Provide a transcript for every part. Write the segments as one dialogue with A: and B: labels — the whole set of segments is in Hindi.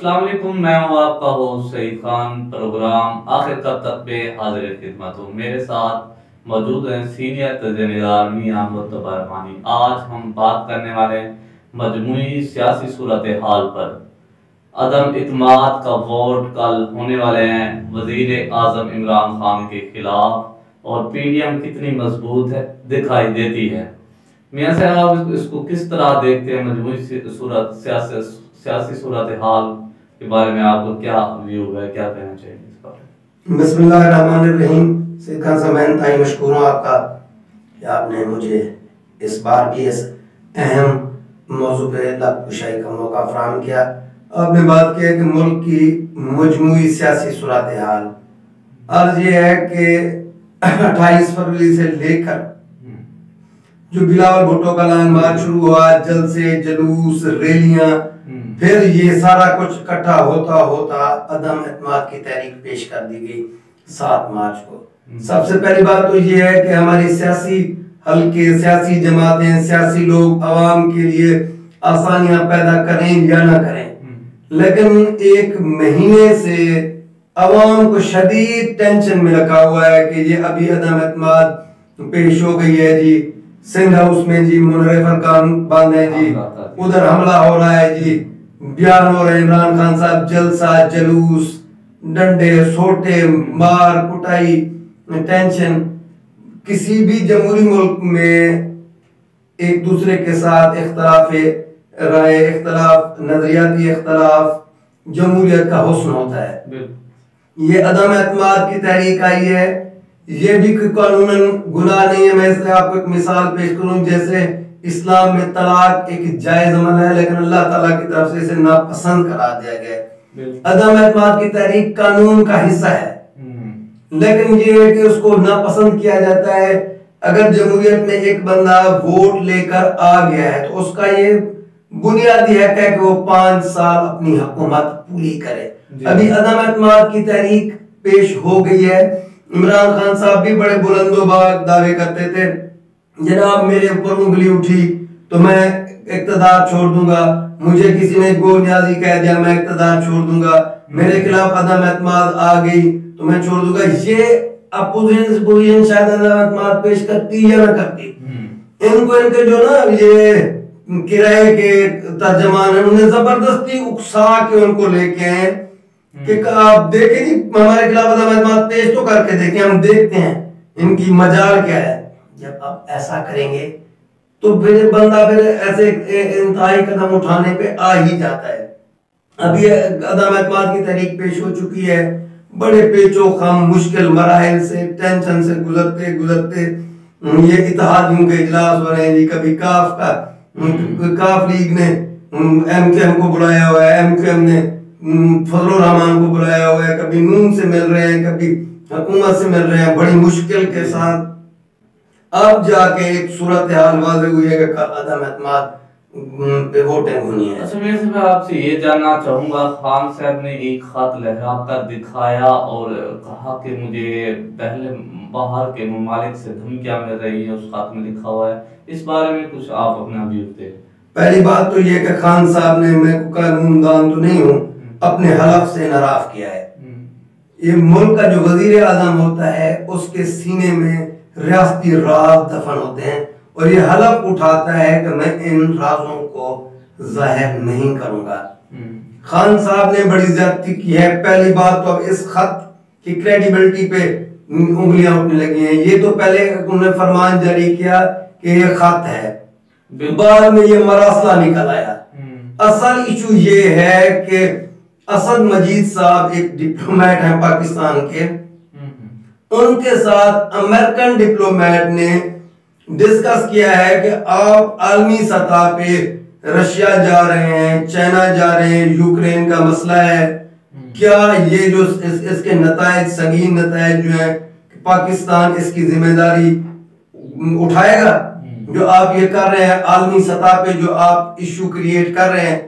A: अस्सलाम वालेकुम, मैं हूँ आपका होस्ट सईद खान। प्रोग्राम आखिर कब तक पे हाजिर खिदमत हूँ। मेरे साथ मौजूद हैं सीनियर तजनिगार मियां मुत्तबा रहमानी। आज हम बात करने वाले हैं मजमूई सियासी सूरत हाल पर। अदम इत्माद का वोट कल होने वाले हैं वजीर आजम इमरान खान के खिलाफ और पीडीएम कितनी मजबूत है दिखाई देती है। मियां साहब, आप इसको किस तरह देखते हैं? मजमूई सूरत सियासी सूरत हाल के बारे में आपको क्या व्यू है, क्या कहना चाहिए इस बारे में?
B: बिस्मिल्लाहिर्रहमानिर्रहीम। सईद खान साहब, मैं इंतहाई मशकूर हूँ आपका कि आपने मुझे इस बार भी इस अहम मौजू पे लबकुशाई का मौका फराहम किया। आपने बात की है कि मुल्क की मजमूई सियासी सूरत हाल। अर्ज ये है कि 28 फरवरी से लेकर जो बिलावल भुट्टो का लॉन्ग मार्च शुरू हुआ, जलसे, जुलूस, रैलियां, फिर ये सारा कुछ इकट्ठा होता होता अदम एतमाद की तहरीक पेश कर दी गई 7 मार्च को। सबसे पहली बात तो ये है कि हमारी सियासी हल्के, सियासी जमातें, सियासी लोग आवाम के लिए आसानियां पैदा करें या ना करें, लेकिन एक महीने से आवाम को शदीद टेंशन में रखा हुआ है कि ये अभी अदम एतमाद पेश हो गई है जी, सिंध हाउस में जी मुनर्रिफ अरकान बंद है जी, उधर हमला हो रहा है जी, बयान हो रहे इमरान खान साहब, जलसा, जुलूस, डंडे सोटे, मार कुटाई, टेंशन। किसी भी जमहूरी मुल्क में एक दूसरे के साथ इख्तलाफ राय, इख्तलाफ नजरियाती, इख्तलाफ जमहूरियत का हुस्न होता है। ये अदम एतमाद की तहरीक आई है, ये भी कोई कानूनन गुनाह नहीं है। मैं इसलिए आपको एक मिसाल पेश करूं, जैसे इस्लाम में तलाक एक जायज अमल है, लेकिन अल्लाह ताला की तरफ से इसे नापसंद करार दिया गया है। अदम एतमाद की तहरीक कानून का हिस्सा है, लेकिन ये है कि उसको नापसंद किया जाता है। अगर जमहूरियत में एक बंदा वोट लेकर आ गया है तो उसका ये बुनियादी हक है कि वो 5 साल अपनी हुकूमत पूरी करे। अभी अदम एतमाद की तहरीक पेश हो गई है। इमरान खान साहब भी बड़े बुलंदोबाग दावे करते थे, जनाब मेरे ऊपर उंगली उठी तो मैं इक़्तिदार छोड़ दूंगा, मुझे किसी ने गोनियाजी कह दिया मैं इक़्तिदार छोड़ दूंगा, मेरे खिलाफ अदम एतमाद आ गई तो मैं छोड़ दूंगा। ये अपोजिशन शायद अदम एतमाद पेश करती या ना करती। इनको इनके जो ना ये किराए के तर्जमान है, उन्हें जबरदस्ती उकसा के उनको लेके आए कि आप देखें जी हमारे खिलाफ अदम एतमाद पेश तो करके देखें, हम देखते हैं इनकी मजाल क्या है। जब आप ऐसा करेंगे तो फिर बंदा फिर ऐसे इंतहाई कदम उठाने पे आ ही जाता है। अभी अदम एतमाद की तहरीक पेश हो चुकी है, बड़े पेचो खम मुश्किल मराहल से, टेंशन से गुजरते गुजरते ये इत्तेहादियों के इजलास हो रहे हैं जी। कभी काफ लीग ने एमकेएम को बुलाया हुआ है, एमकेएम ने फजलुर रहमान को बुलाया हुआ है, कभी नून से मिल रहे हैं, कभी हुकूमत से मिल रहे हैं, बड़ी मुश्किल के साथ अब जाके एक सूरत हाल वाज़ेह हुई है कि कल अदम एतमाद पे वोटिंग होनी है।
A: अच्छा, मैं आपसे ये जानना चाहूंगा, खान साहब ने एक खत लहरा कर दिखाया और कहा कि मुझे पहले बाहर के ममालिक से धमकियां मिल रही है, उस खत में लिखा हुआ है। इस बारे में कुछ आप अपना व्यू दें।
B: पहली बात तो ये कि खान साहब ने, मैं कानूनदान तो नहीं हूँ, अपने हलफ से इनराफ किया है। ये मुल्क का जो वजीर आजम होता है उसके सीने में रियासती राज दफन होते हैं और ये हलफ उठाता है कि मैं इन राजों को जाहिर नहीं करूंगा। खान साहब ने बड़ी ज्यादती की है। पहली बात तो अब इस खत की क्रेडिबिलिटी पे उंगलियां उठने लगी हैं। ये तो पहले उन्होंने फरमान जारी किया कि ये खत है, बाद में ये मरासला निकल आया। असल इशू ये है कि असद मजीद साहब एक डिप्लोमेट हैं पाकिस्तान के, उनके साथ अमेरिकन डिप्लोमेट ने डिस्कस किया है कि आप आलमी सतह पे रशिया जा रहे हैं, चाइना जा रहे हैं, यूक्रेन का मसला है, क्या ये जो इसके नतायज, संगीन नतायज जो है, पाकिस्तान इसकी जिम्मेदारी उठाएगा? जो आप ये कर रहे हैं आलमी सतह पे, जो आप इशू क्रिएट कर रहे हैं,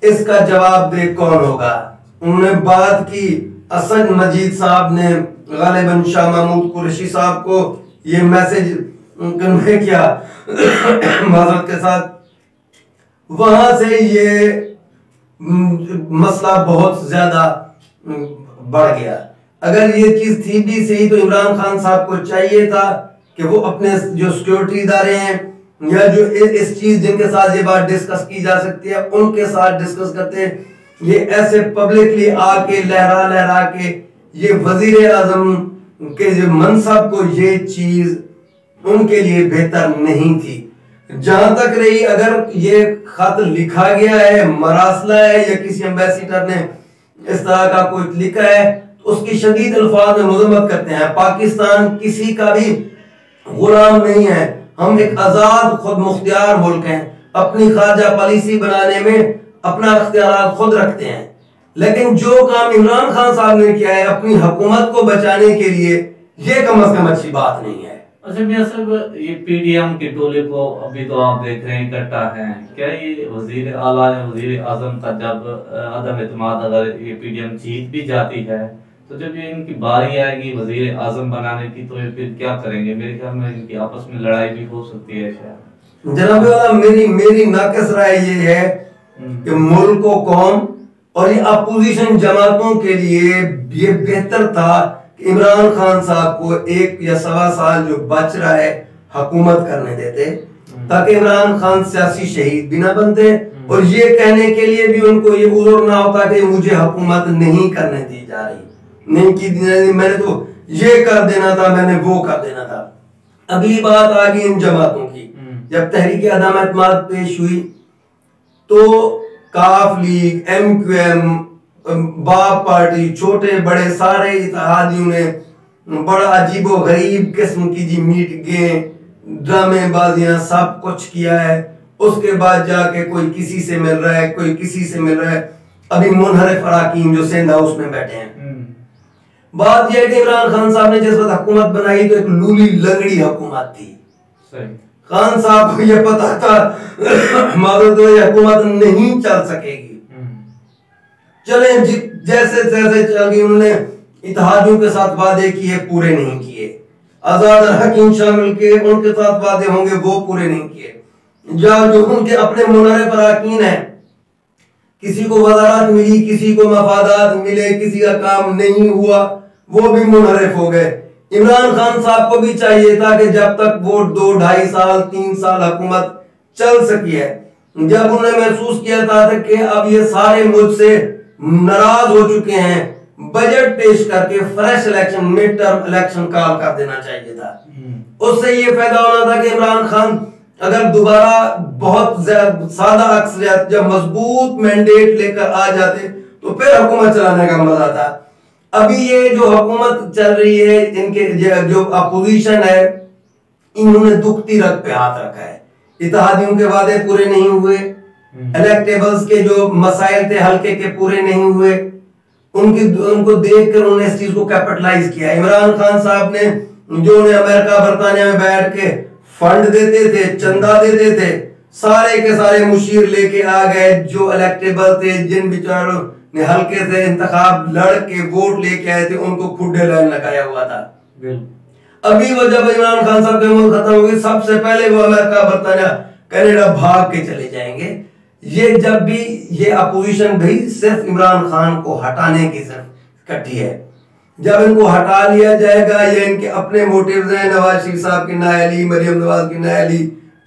B: इसका जवाब दे कौन होगा? उन्होंने बात की। असद मजीद साहब ने गालिबन शाह महमूद कुरैशी साहब को ये मैसेज कन्वे किया माजरत के साथ। वहां से ये मसला बहुत ज्यादा बढ़ गया। अगर ये चीज थी भी सही तो इमरान खान साहब को चाहिए था कि वो अपने जो सिक्योरिटी इदारे हैं या जो इस चीज जिनके साथ ये बात डिस्कस की जा सकती है उनके साथ डिस्कस करते हैं। ये ऐसे पब्लिकली आके लहरा लहरा के ये वजीर आजम के जो मनसब को ये चीज उनके लिए बेहतर नहीं थी। जहां तक रही अगर ये खत लिखा गया है, मरासला है या किसी एम्बेसडर ने इस तरह का कुछ लिखा है तो उसकी शदीद अल्फाज में मजम्मत करते हैं। पाकिस्तान किसी का भी गुलाम नहीं है, हम एक आजाद खुद मुख्तियार मुल्क हैं, अपनी खारजा पॉलिसी बनाने में अपना इख्तियार खुद रखते हैं। लेकिन जो काम इमरान खान साहब ने किया है अपनी हुकूमत को बचाने के लिए, ये कम से कम अच्छी बात नहीं है।
A: अच्छा मियां साहब, ये पीडीएम के टोले को अभी तो आप देख रहे हैं इकट्ठा है, क्या ये वजीर आला या वजीर आजम का जब अदम एतमाद अगर ये पीडीएम जीत भी जाती है तो जब ये इनकी बारी आएगी वजीर आजम बनाने की तो ये फिर क्या करेंगे? मेरे ख्याल में इनकी आपस में लड़ाई भी हो सकती है शायद।
B: जनाब वाला मेरी नाकस राय ये है कि मुल्क को कौम और ये अपोजिशन जमातों के लिए ये बेहतर था कि इमरान खान साहब को 1 या सवा साल जो बच रहा है हुकूमत करने देते ताकि इमरान खान सियासी शहीद भी ना बनते और ये कहने के लिए भी उनको ये उज़्र ना होता कि मुझे हुकूमत नहीं करने दी जा रही, नहीं की मैंने तो ये कर देना था, मैंने वो कर देना था। अगली बात आ गई इन जमातों की। जब तहरीक अदम एतमाद पेश हुई तो काफ लीग, MQM, बाप पार्टी, छोटे बड़े सारे इत्तेहादियों ने बड़ा अजीबो गरीब किस्म की जी मीटिंगें, ड्रामेबाजियां सब कुछ किया है। उसके बाद जाके कोई किसी से मिल रहा है, कोई किसी से मिल रहा है। अभी मुनहरिफ अराकीन जो सिंध हाउस में बैठे हैं। बात यह है कि इमरान खान साहब ने जिस वक्त हुकूमत बनाई तो एक लूली लगड़ी हुकूमत थी। खान साहब को यह पता था मादर हुकूमत नहीं चल सकेगी, चले जैसे जैसे चल गई। उन्होंने इत्तेहादियों के साथ वादे किए, पूरे नहीं किए। आजाद हकीम शामिल के उनके साथ वादे होंगे, वो पूरे नहीं किए। जो उनके अपने मुनारे अराकीन है, किसी को वज़ारत मिली, किसी को मफादात मिले, किसी का काम नहीं हुआ, वो भी मुनहरिफ हो गए। इमरान खान साहब को भी चाहिए था कि जब तक वो 2, 2.5 साल 3 साल हुकूमत चल सकी है, जब उन्होंने महसूस किया था कि अब ये सारे मुझसे नाराज हो चुके हैं, बजट पेश करके fresh election, mid term election call कर देना चाहिए था। उससे ये फायदा होना था कि इमरान खान अगर दोबारा बहुत सादा अक्सरियत जब मजबूत मैंडेट लेकर आ जाते तो फिर हुकूमत चलाने का मजा था। अभी ये जो हुकूमत चल रही है, इनके जो अपोजिशन है, इन्होंने दुखती रग पे हाथ रखा है। इत्तेहादियों के वादे पूरे नहीं हुए, इलेक्टेबल्स के जो मसाइल थे हल्के के पूरे नहीं हुए, उनको देखकर उन्होंने इस चीज को कैपिटलाइज किया। इमरान खान साहब ने जो उन्हें अमेरिका बरतानिया में बैठ के फंड देते थे, चंदा देते थे, सारे के सारे मुशीर लेके आ गए। जो इलेक्टेबल थे, जिन बेचारों ने हल्के से इंतखाब लड़ के वोट लेके आए थे, उनको खुडे लाइन लगाया हुआ था। अभी वो जब इमरान खान साहब की उम्र खत्म होगी, सबसे पहले वो अमेरिका बरतानिया कनाडा भाग के चले जाएंगे। ये जब भी ये अपोजिशन भी सिर्फ इमरान खान को हटाने की सिर्फ इकट्ठी है। जब इनको हटा लिया जाएगा, ये इनके अपने मोटिव्स हैं, नवाज शरीफ साहब की नाअहली, मरियम नवाज की नाअहली,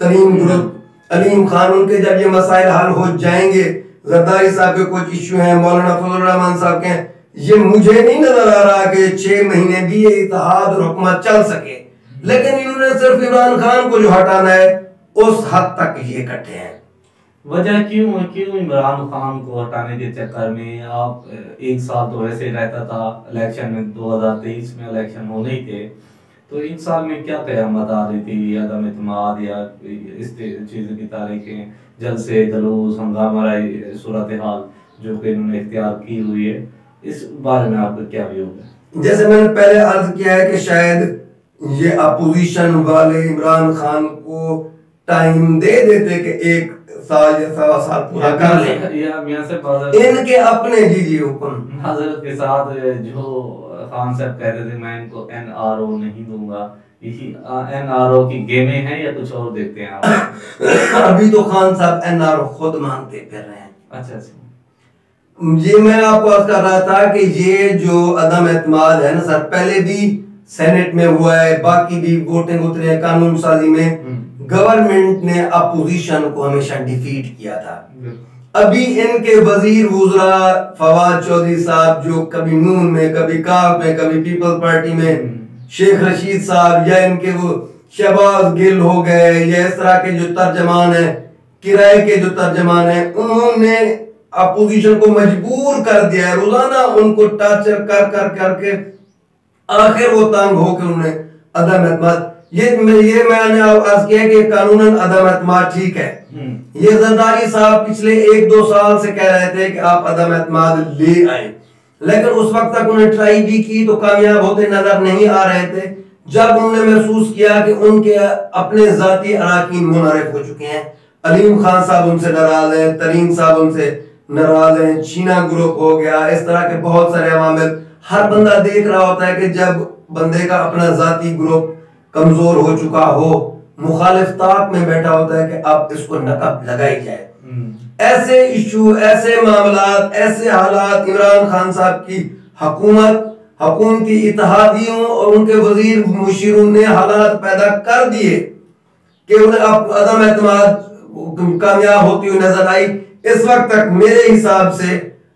B: तरीन ग्रुप, अलीम खान, उनके जब ये मसाइल हल हो जाएंगे, जरदारी साहब के कुछ इश्यू हैं, मौलाना फजल रहमान साहब के, ये मुझे नहीं नजर आ रहा कि 6 महीने भी ये इत्तेहाद और हुकूमत चल सके। लेकिन इन्होंने सिर्फ इमरान खान को जो हटाना है, उस हद तक ये इकट्ठे हैं।
A: वजह क्यों इमरान खान को हटाने के चक्कर में? आप 1 साल तो वैसे रहता था, इलेक्शन में 2023 में इलेक्शन होने ही थे, तो 1 साल में क्या क़यामत आ रही थी? अदम इत्मीनाद या इस चीज़ की तारीखें, जलसे, जुलूस, हंगामा, सूरत हाल जो कि इन्होंने इख्तियार की हुई है, इस बारे में आपका क्या व्यू है?
B: जैसे मैंने पहले अर्ज किया है कि शायद ये अपोजिशन वाले इमरान खान को टाइम दे देते कि 1 साल या सवा साल पूरा कर ले। इनके अपने जी हुक्म
A: हजरत के साथ जो खान साहब कहते थे मैं इनको NRO नहीं दूंगा, यही NRO की गेमें हैं या कुछ और देखते हैं आप?
B: अभी तो खान साहब NRO खुद मानते फिर रहे हैं।
A: अच्छा।
B: ये मैं आपको अर्ज कर रहा था कि ये जो अदम एतमाद है ना सर, पहले भी सेनेट में हुआ है, बाकी भी वोटिंग उतरे हैं, कानून साजी में गवर्नमेंट ने अपोजिशन को हमेशा डिफीट किया था। अभी इनके वजीर वुज़रा फवाद चौधरी साहब जो कभी नून में, कभी काफ में, कभी पीपल्स पार्टी में, शेख रशीद साहब या इनके वो शहबाज गिल हो गए, या इस तरह के जो तर्जमान है, किराए के जो तर्जमान है, उन्होंने अपोजिशन को मजबूर कर दिया है, रोजाना उनको टॉर्चर कर कर करके आखिर वो तंग होकर उन्होंने अदम एतमाद, ये मैंने अर्ज किया कि कानूनन अदम एतमाद ठीक है। ये जरदारी साहब पिछले 1-2 साल से कह रहे थे कि आप अदम एतमाद ले आए, लेकिन उस वक्त तक उन्हें ट्राई भी की तो कामयाब होते नजर नहीं आ रहे थे। जब उन्होंने महसूस किया कि उनके अपने जाती अराकीन मुनहरिफ हो चुके हैं, अलीम खान साहब उनसे नाराज हैं, तरीन साहब उनसे नाराज हैं, चीना ग्रुप हो गया, इस तरह के बहुत सारे अवामिल, हर बंदा देख रहा होता है कि जब बंदे का अपना जाती ग्रुप कमजोर हो चुका हो, मुखालिफ ताक में बैठा होता है कि अब इसको नकब लगाई जाए। ऐसे इशू, ऐसे मामलात, ऐसे हालात इमरान खान साहब की हुकूमती इत्तेहादियों और उनके वजीर मुशीरों ने हालात पैदा कर दिए कि उन्हें अब अदम एतमाद कामयाब होती हुई नजर आई। इस वक्त तक मेरे हिसाब से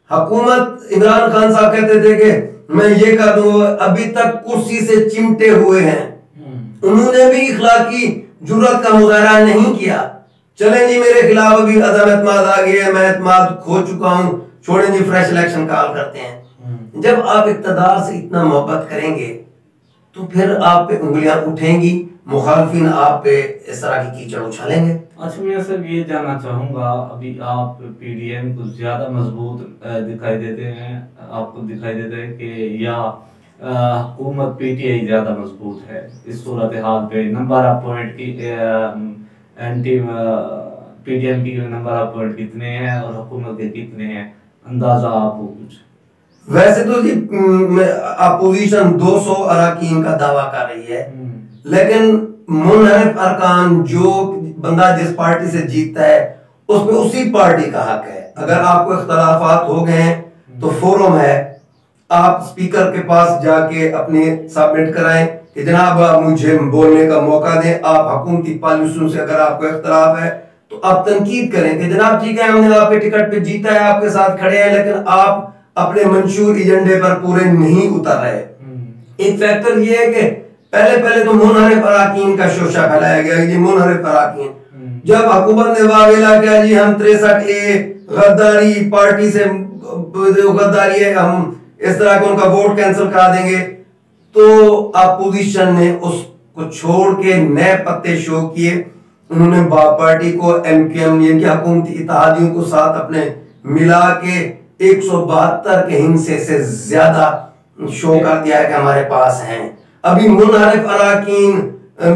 B: हुकूमत, इमरान खान साहब कहते थे कि मैं ये कर दूंगा, अभी तक कुर्सी से चिमटे हुए हैं, उन्होंने भी इखलाकी जुर्रत का मुजाहरा नहीं किया। चलें जी, मेरे खिलाफ अभी अदम एतमाद आ गया है, मैं एतमाद खो चुका हूं, छोड़ें जी, फ्रेश इलेक्शन कॉल करते हैं। जब आप इक्तदार से इतना मोहब्बत करेंगे तो फिर आप पे उंगलियां उठेंगी, मुखालफिन आप पे इस तरह की कीचड़ उछालेंगे।
A: अच्छा, मैं सिर्फ ये जानना चाहूंगा, अभी आप पीडीएम को ज्यादा मजबूत दिखाई देते हैं, आपको दिखाई देता है कि या हुकूमत पीटीआई ज्यादा मजबूत है इस सूरत हाल पे? नंबर ऑफ पॉइंट की एंटी पीडीएम की नंबर ऑफ पॉइंट कितने हैं और हुकूमत के कितने हैं, अंदाजा आपको कुछ?
B: वैसे तो जी अपोजिशन 200 अराकीन का दावा कर रही है, लेकिन मुनहरिफ अरकान, जो बंदा जिस पार्टी से जीतता है उसमें उसी पार्टी का हक है। अगर आपको इख्तलाफात हो गए हैं तो फोरम है, आप स्पीकर के पास जाके अपने सबमिट कराएं कि जनाब आप मुझे बोलने का मौका दें। आप हुकूमती पॉलिसियों से अगर आपको इख्तलाफ है तो आप तनकीद करें कि जनाब ठीक है, हमने आपके टिकट पे जीता है, आपके साथ खड़े हैं, लेकिन आप अपने मंशूर एजेंडे पर पूरे नहीं उतर रहे। एक फैक्टर ये है कि पहले तो मुनहरिफ अराकीन का शोशा फैलाया गया। ये मुनहरिफ अराकीन, जब हुकूमत ने वावेला किया जी हम 63A गद्दारी पार्टी से गद्दारी है, हम इस तरह के उनका वोट कैंसिल करा देंगे, तो अपोजिशन ने उसको छोड़ के नए पत्ते शो किए। उन्होंने बाप पार्टी को, एमकेएम यानी हुकूमती इत्तेहादियों को साथ अपने मिला के 172 के हिस्से से ज्यादा शो कर दिया है कि हमारे पास हैं। अभी मुनहरिफ अराकीन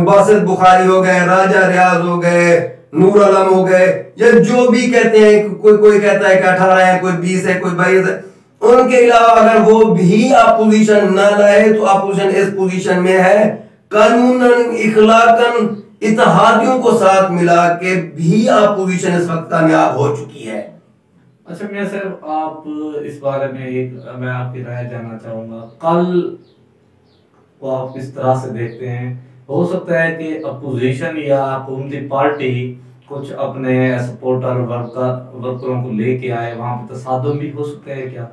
B: बासित बुखारी हो गए, राजा रियाज हो गए, नूर आलम हो गए, या जो भी कहते हैं, कोई कहता है कि 18 है, कोई 20 है, कोई 22 है, उनके अलावा अगर वो भी अपोजिशन ना लाए तो अपोजिशन इस पोजीशन में है कानूनन इखलाकन इत्तेहादियों को साथ मिला के भी अपोजिशन इस वक्त कामयाब हो चुकी है।
A: अच्छा, मैं सिर्फ आप इस बारे में मैं आपकी राय जानना चाहूंगा। कल को आप किस तरह से देखते हैं? हो सकता है कि अपोजिशन या हुकूमती पार्टी कुछ अपने सपोर्टर वर्करों को लेके आए, वहां पर तसादुम भी हो सकता है क्या?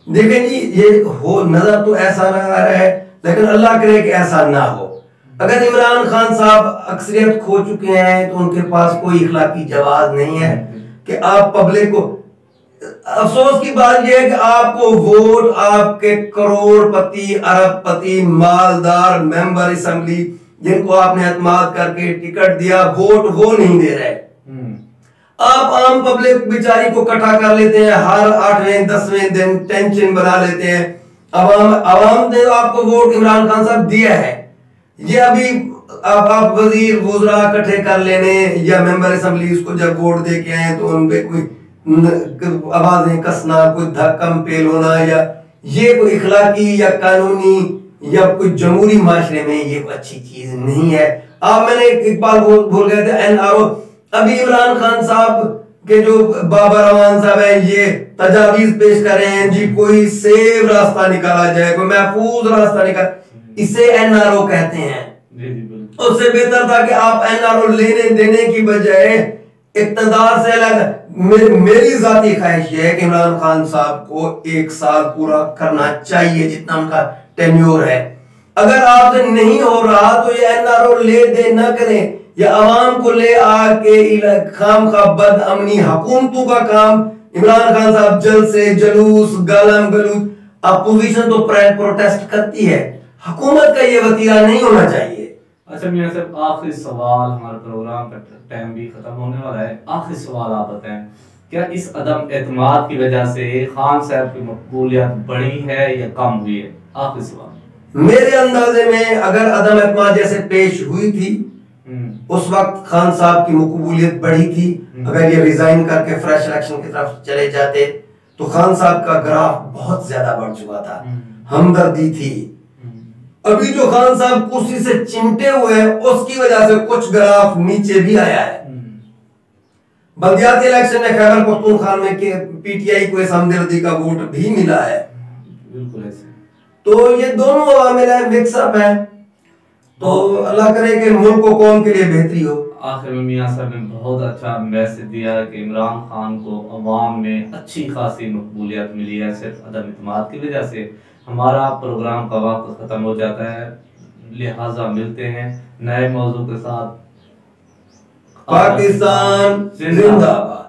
B: देखें जी, ये हो नजर तो ऐसा रहा है, लेकिन अल्लाह करे कि ऐसा ना हो। अगर इमरान खान साहब अक्सरियत खो चुके हैं तो उनके पास कोई इखलाकी जवाब नहीं है कि आप पब्लिक को, अफसोस की बात यह है कि आपको वोट आपके करोड़पति, अरबपति, मालदार मेंबर असेंबली जिनको आपने एतमाद करके टिकट दिया, वोट वो नहीं दे रहे। आप आम पब्लिक बेचारी को इकट्ठा कर लेते हैं, हर 8वें 10वें दिन टेंशन बना लेते हैं। अवाम ने आपको वोट इमरान खान साहब दिया है, ये अभी आप वजीर वुज़रा इकट्ठे कर लेने या मेंबर असेंबली को जब वोट दे के आए तो उन पे कोई आवाजें कसना, कोई धक्कम पेल होना, या ये कोई इखलाकी या कानूनी या कोई जमहूरी माशरे में ये कोई अच्छी चीज नहीं है। आप मैंने एक बार बोल गए थे एनआरओ, अभी इमरान खान साहब कि जो बाबर अमान साहब है ये तजावीज पेश कर रहे हैं जी, कोई सेफ रास्ता निकाला जाए, कोई महफूज रास्ता निकाल, इसे एनआरओ कहते हैं। उससे बेहतर था कि आप एनआरओ लेने देने की बजाय इक़्तिदार से अलग, मेरी जाती ख्वाहिश है कि इमरान खान साहब को 1 साल पूरा करना चाहिए जितना उनका टेन्योर है। अगर आपसे नहीं हो रहा तो ये एनआरओ ले दे न करें, या आवाम को ले आके खाम का बद अमनी हुकूमतों का काम। इमरान खान साहब जल्द से जुलूस गालम गलूच, अपोजिशन तो प्रोटेस्ट करती है, हुकूमत का ये वतीरा नहीं होना चाहिए।
A: अच्छा मियां साहब, आखिरी सवाल, हमारे प्रोग्राम का टाइम भी खत्म होने वाला है, आखिरी सवाल आप बताएं, क्या इस अदम एतमाद की वजह से खान साहब की मकबूलियत बढ़ी है या कम हुई है? आखिरी सवाल।
B: मेरे अंदाजे में अगर अदम एतमाद जैसे पेश हुई थी उस वक्त खान साहब की मकबूलियत बढ़ी थी। अगर ये रिजाइन करके फ्रेश इलेक्शन की तरफ चले जाते तो खान साहब का ग्राफ बहुत ज्यादा बढ़ चुका था, हमदर्दी थी। अभी जो खान साहब कुर्सी से चिमटे हुए हैं उसकी वजह से कुछ ग्राफ नीचे भी आया है। बल्दियाती इलेक्शन में खैबर पख्तूनख्वा में पीटीआई को इस हमदर्दी का वोट भी मिला है।
A: बिल्कुल ऐसे।
B: तो ये दोनों अवामिल है, मिक्सअप है। तो अल्लाह करे कि मुल्क को कौम के लिए बेहतरी हो।
A: आखिर में मियां साहब ने बहुत अच्छा मैसेज दिया कि इमरान खान को अवाम में अच्छी खासी मकबूलियत मिली है सिर्फ अदम इत्मीनान की वजह से। हमारा प्रोग्राम का वक्त खत्म हो जाता है, लिहाजा मिलते हैं नए मौजू के साथ।
B: पाकिस्तान जिंदाबाद।